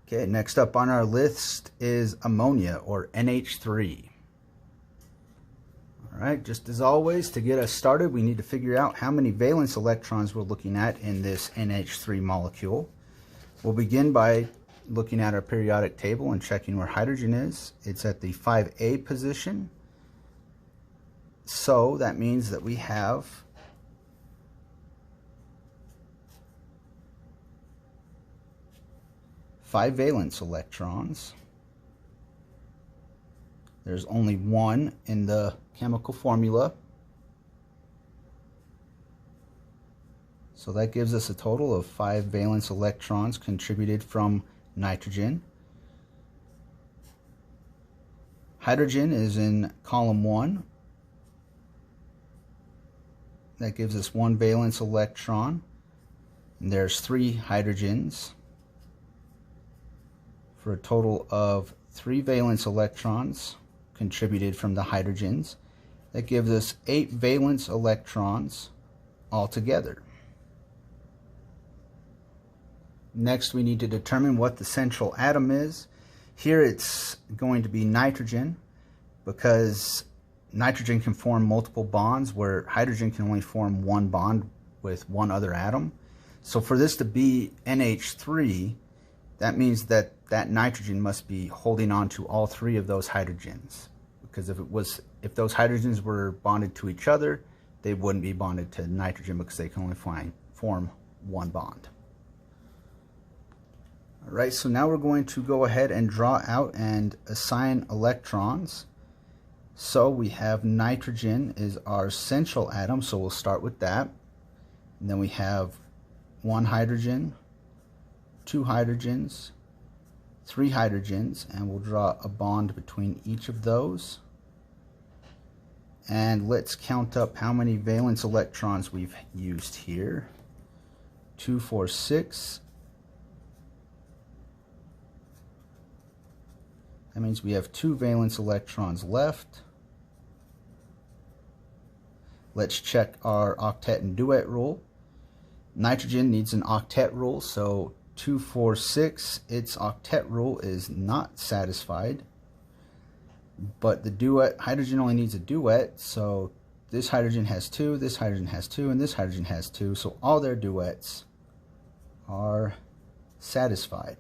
Okay, next up on our list is ammonia, or NH3. All right, just as always, to get us started, we need to figure out how many valence electrons we're looking at in this NH3 molecule. We'll begin by looking at our periodic table and checking where hydrogen is. It's at the 5A position. So that means that we have 5 valence electrons. There's only one in the chemical formula. So that gives us a total of 5 valence electrons contributed from nitrogen. Hydrogen is in column 1. That gives us 1 valence electron. And there's 3 hydrogens for a total of 3 valence electrons contributed from the hydrogens. That gives us 8 valence electrons altogether. Next, we need to determine what the central atom is. Here it's going to be nitrogen, because nitrogen can form multiple bonds where hydrogen can only form one bond with one other atom. So for this to be NH3, that means that nitrogen must be holding on to all 3 of those hydrogens, because if those hydrogens were bonded to each other, they wouldn't be bonded to nitrogen because they can only form one bond. All right, so now we're going to go ahead and draw out and assign electrons. So we have nitrogen is our central atom, so we'll start with that. And then we have 1 hydrogen, 2 hydrogens, 3 hydrogens, and we'll draw a bond between each of those. And let's count up how many valence electrons we've used here. 2, 4, 6. That means we have 2 valence electrons left. Let's check our octet and duet rule. Nitrogen needs an octet rule, so 2, 4, 6, its octet rule is not satisfied. But the duet, hydrogen only needs a duet, so this hydrogen has 2, this hydrogen has 2, and this hydrogen has 2, so all their duets are satisfied.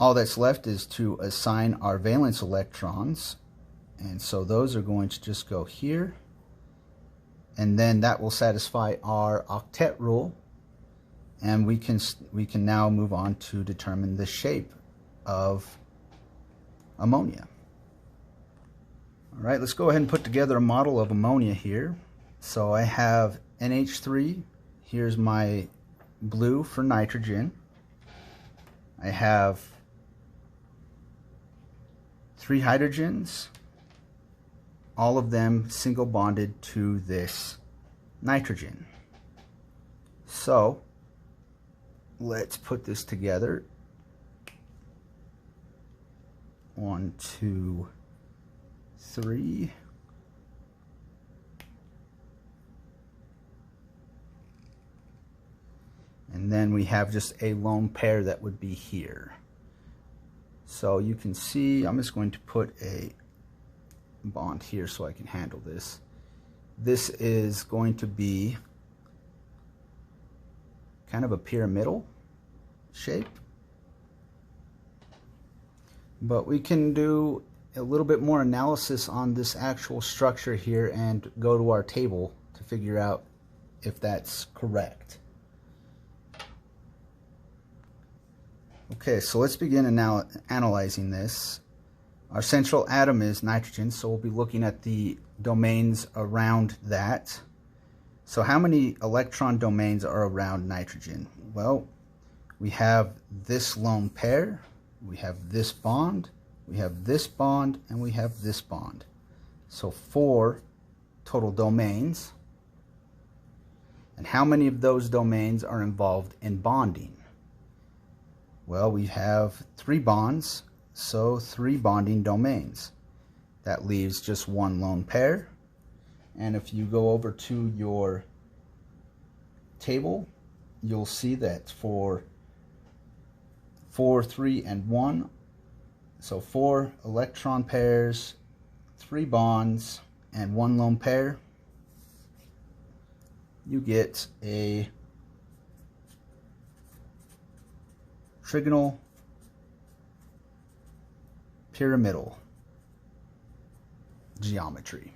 All that's left is to assign our valence electrons, and so those are going to just go here, and then that will satisfy our octet rule, and we can now move on to determine the shape of ammonia. All right, let's go ahead and put together a model of ammonia here. So I have NH3, here's my blue for nitrogen. I have 3 hydrogens, all of them single bonded to this nitrogen. So let's put this together. 1, 2, 3. And then we have just a lone pair that would be here. So you can see, I'm just going to put a bond here so I can handle this. This is going to be kind of a pyramidal shape. But we can do a little bit more analysis on this actual structure here and go to our table to figure out if that's correct. Okay, so let's begin analyzing this. Our central atom is nitrogen, so we'll be looking at the domains around that. So how many electron domains are around nitrogen? Well, we have this lone pair, we have this bond, we have this bond, and we have this bond. So 4 total domains. And how many of those domains are involved in bonding? Well, we have 3 bonds, so 3 bonding domains. That leaves just 1 lone pair. And if you go over to your table, you'll see that for 4, 3, and 1. So 4 electron pairs, 3 bonds, and 1 lone pair. You get a trigonal pyramidal geometry.